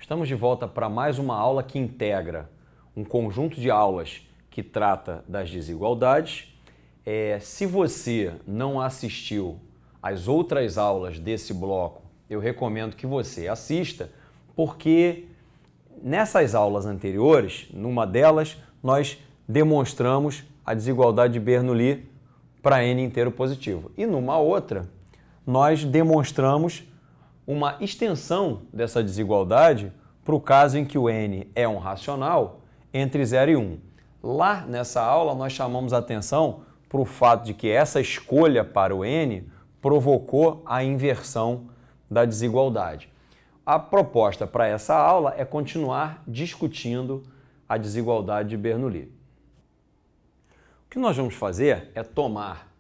Estamos de volta para mais uma aula que integra um conjunto de aulas que trata das desigualdades. Se você não assistiu às outras aulas desse bloco, eu recomendo que você assista, porque nessas aulas anteriores, numa delas, nós demonstramos a desigualdade de Bernoulli para n inteiro positivo. E numa outra, nós demonstramos uma extensão dessa desigualdade para o caso em que o n é um racional entre 0 e 1. Lá nessa aula, nós chamamos a atenção para o fato de que essa escolha para o n provocou a inversão da desigualdade. A proposta para essa aula é continuar discutindo a desigualdade de Bernoulli. O que nós vamos fazer é tomar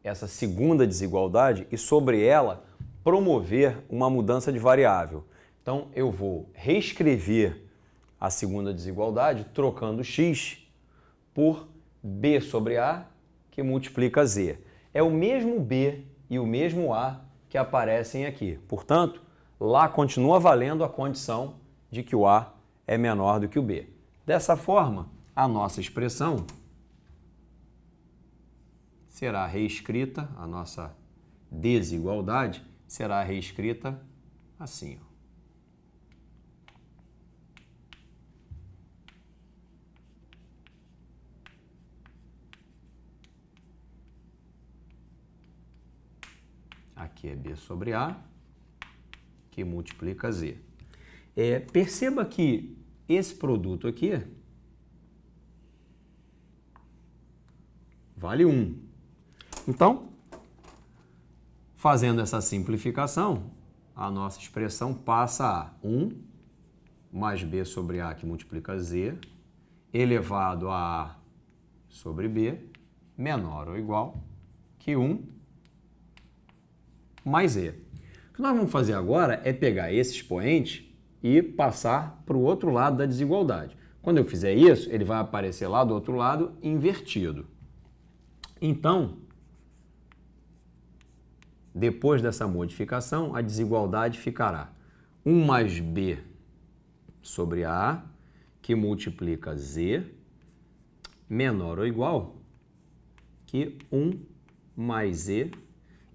essa segunda desigualdade e, sobre ela, promover uma mudança de variável. Então, eu vou reescrever a segunda desigualdade trocando x por b sobre a, que multiplica z. É o mesmo b e o mesmo a que aparecem aqui. Portanto, lá continua valendo a condição de que o a é menor do que o b. Dessa forma, a nossa expressão será reescrita, a nossa desigualdade será reescrita assim. Aqui é b sobre a, que multiplica z. Perceba que esse produto aqui vale 1. Então, fazendo essa simplificação, a nossa expressão passa a 1 mais b sobre a, que multiplica z, elevado a a sobre b, menor ou igual que 1 mais e. O que nós vamos fazer agora é pegar esse expoente e passar para o outro lado da desigualdade. Quando eu fizer isso, ele vai aparecer lá do outro lado invertido. Então, depois dessa modificação, a desigualdade ficará 1 mais b sobre a, que multiplica z, menor ou igual que 1 mais e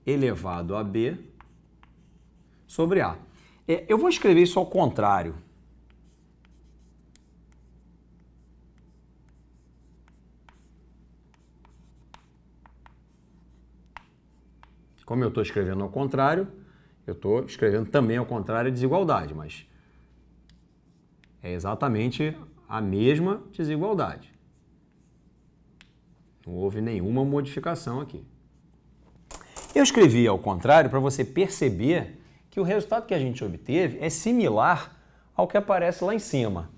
elevado a b sobre a. Eu vou escrever isso ao contrário. Como eu estou escrevendo ao contrário, eu estou escrevendo também ao contrário a desigualdade, mas é exatamente a mesma desigualdade. Não houve nenhuma modificação aqui. Eu escrevi ao contrário para você perceber que o resultado que a gente obteve é similar ao que aparece lá em cima,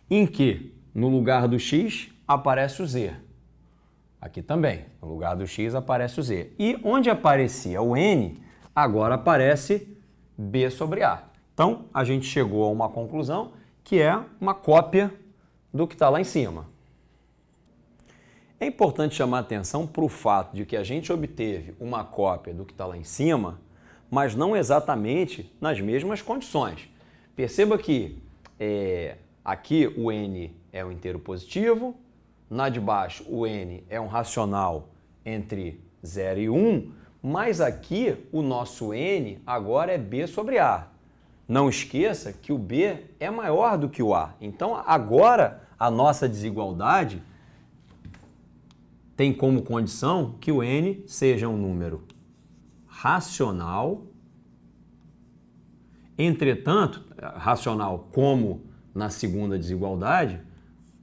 em que no lugar do x aparece o z. Aqui também, no lugar do x aparece o z. E onde aparecia o n, agora aparece b sobre a. Então, a gente chegou a uma conclusão que é uma cópia do que está lá em cima. É importante chamar a atenção para o fato de que a gente obteve uma cópia do que está lá em cima, mas não exatamente nas mesmas condições. Perceba que aqui o n é um inteiro positivo, na de baixo o n é um racional entre 0 e 1, mas aqui o nosso n agora é b sobre a. Não esqueça que o b é maior do que o a. Então agora a nossa desigualdade tem como condição que o n seja um número racional, entretanto, racional como na segunda desigualdade,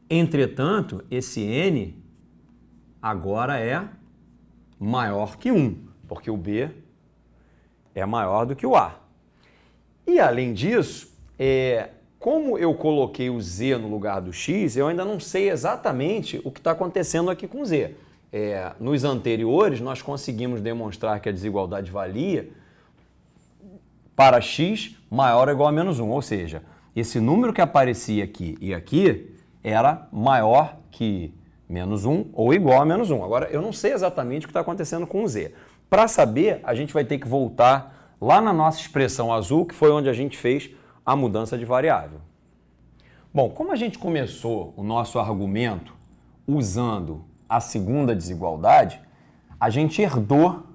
entretanto, esse n agora é maior que 1, porque o b é maior do que o a. E, além disso, como eu coloquei o z no lugar do x, eu ainda não sei exatamente o que está acontecendo aqui com o z. Nos anteriores, nós conseguimos demonstrar que a desigualdade valia para x maior ou igual a menos 1, ou seja, esse número que aparecia aqui e aqui era maior que menos 1 ou igual a menos 1. Agora, eu não sei exatamente o que está acontecendo com o z. Para saber, a gente vai ter que voltar lá na nossa expressão azul, que foi onde a gente fez a mudança de variável. Bom, como a gente começou o nosso argumento usando a segunda desigualdade, a gente herdou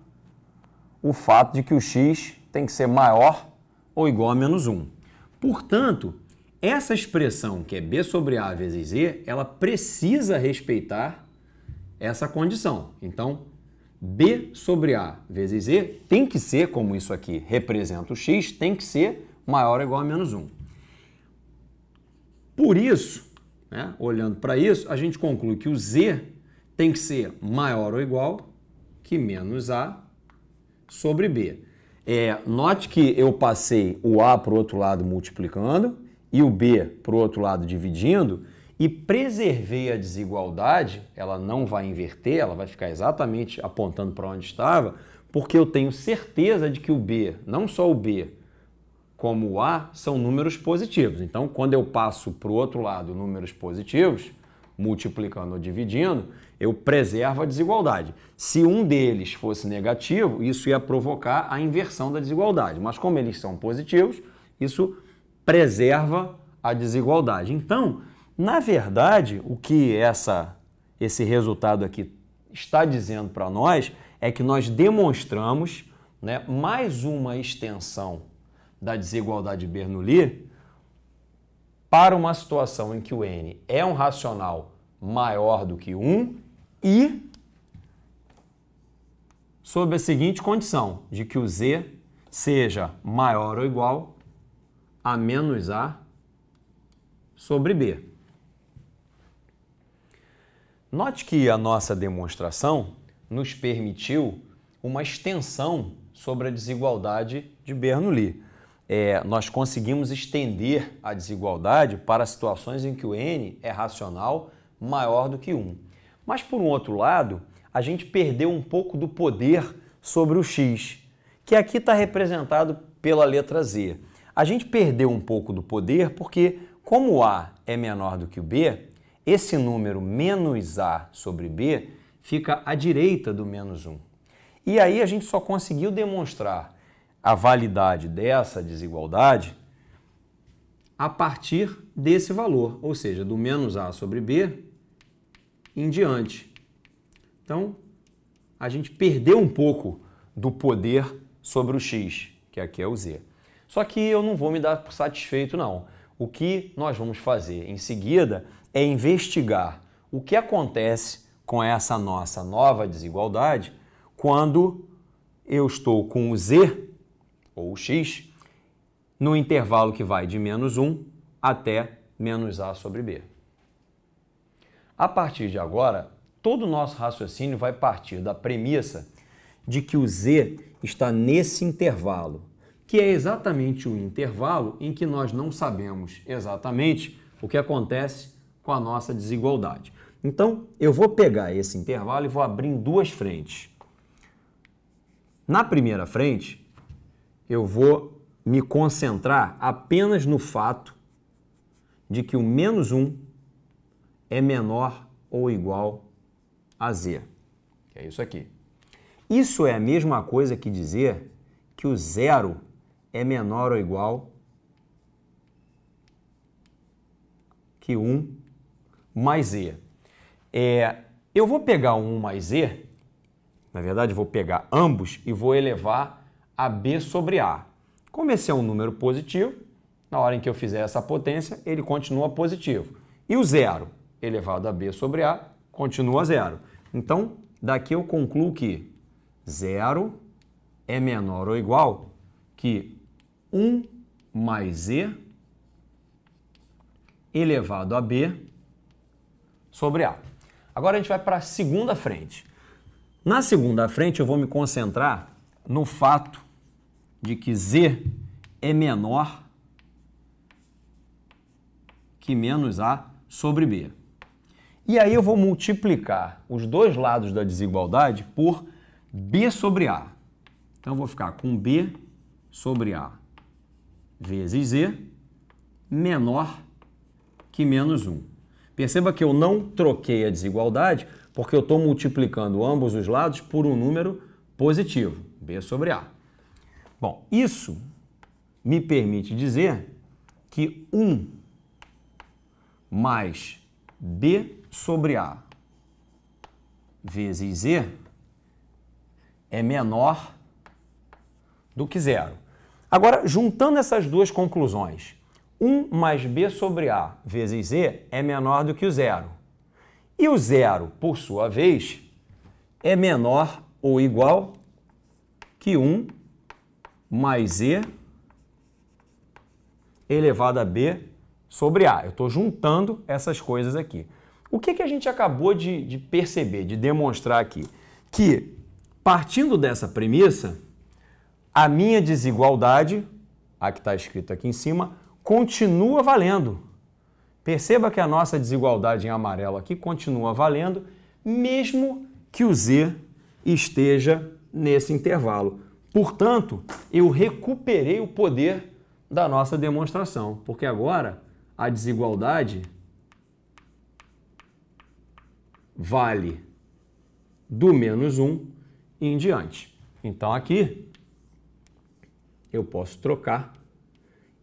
o fato de que o x tem que ser maior ou igual a menos 1. Portanto, essa expressão que é b sobre a vezes z, ela precisa respeitar essa condição. Então, b sobre a vezes z tem que ser, como isso aqui representa o x, tem que ser maior ou igual a menos 1. Por isso, né, olhando para isso, a gente conclui que o z tem que ser maior ou igual que menos a sobre b. Note que eu passei o a para o outro lado multiplicando e o b para o outro lado dividindo e preservei a desigualdade, ela não vai inverter, ela vai ficar exatamente apontando para onde estava, porque eu tenho certeza de que o b, não só o b, como o a, são números positivos. Então, quando eu passo para o outro lado números positivos, multiplicando ou dividindo, eu preservo a desigualdade. Se um deles fosse negativo, isso ia provocar a inversão da desigualdade. Mas como eles são positivos, isso preserva a desigualdade. Então, na verdade, o que esse resultado aqui está dizendo para nós é que nós demonstramos, né, mais uma extensão da desigualdade de Bernoulli para uma situação em que o n é um racional maior do que 1 e sob a seguinte condição, de que o z seja maior ou igual a menos a sobre b. Note que a nossa demonstração nos permitiu uma extensão sobre a desigualdade de Bernoulli. Nós conseguimos estender a desigualdade para situações em que o n é racional maior do que 1. Mas, por um outro lado, a gente perdeu um pouco do poder sobre o x, que aqui está representado pela letra z. A gente perdeu um pouco do poder porque, como o a é menor do que o b, esse número menos a sobre b fica à direita do menos 1. E aí a gente só conseguiu demonstrar a validade dessa desigualdade a partir desse valor, ou seja, do menos a sobre b em diante. Então, a gente perdeu um pouco do poder sobre o x, que aqui é o z. Só que eu não vou me dar por satisfeito, não. O que nós vamos fazer em seguida é investigar o que acontece com essa nossa nova desigualdade quando eu estou com o z, ou o x, no intervalo que vai de menos 1 até menos a sobre b. A partir de agora, todo o nosso raciocínio vai partir da premissa de que o z está nesse intervalo, que é exatamente o intervalo em que nós não sabemos exatamente o que acontece com a nossa desigualdade. Então, eu vou pegar esse intervalo e vou abrir em duas frentes. Na primeira frente, eu vou me concentrar apenas no fato de que o menos 1 é menor ou igual a z, que é isso aqui. Isso é a mesma coisa que dizer que o zero é menor ou igual que 1 mais z. Eu vou pegar o 1 mais z, na verdade, eu vou pegar ambos e vou elevar a b sobre a. Como esse é um número positivo, na hora em que eu fizer essa potência, ele continua positivo. E o zero elevado a b sobre a continua zero. Então, daqui eu concluo que zero é menor ou igual que 1 mais z elevado a b sobre a. Agora a gente vai para a segunda frente. Na segunda frente eu vou me concentrar no fato de que z é menor que menos a sobre b. E aí eu vou multiplicar os dois lados da desigualdade por b sobre a. Então eu vou ficar com b sobre a vezes z menor que menos 1. Perceba que eu não troquei a desigualdade porque eu estou multiplicando ambos os lados por um número positivo, b sobre a. Bom, isso me permite dizer que 1 mais B sobre A vezes Z é menor do que zero. Agora, juntando essas duas conclusões, 1 mais B sobre A vezes Z é menor do que o zero. E o zero, por sua vez, é menor ou igual que 1 mais Z elevado a B sobre A. Eu estou juntando essas coisas aqui. O que a gente acabou de perceber, de demonstrar aqui? Que, partindo dessa premissa, a minha desigualdade, a que está escrita aqui em cima, continua valendo. Perceba que a nossa desigualdade em amarelo aqui continua valendo, mesmo que o Z esteja nesse intervalo. Portanto, eu recuperei o poder da nossa demonstração, porque agora a desigualdade vale do menos 1 em diante. Então aqui eu posso trocar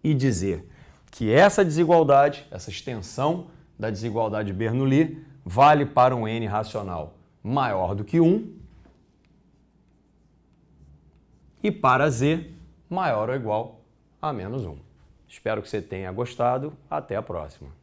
e dizer que essa desigualdade, essa extensão da desigualdade de Bernoulli vale para um n racional maior do que 1 e para z maior ou igual a menos 1. Espero que você tenha gostado. Até a próxima.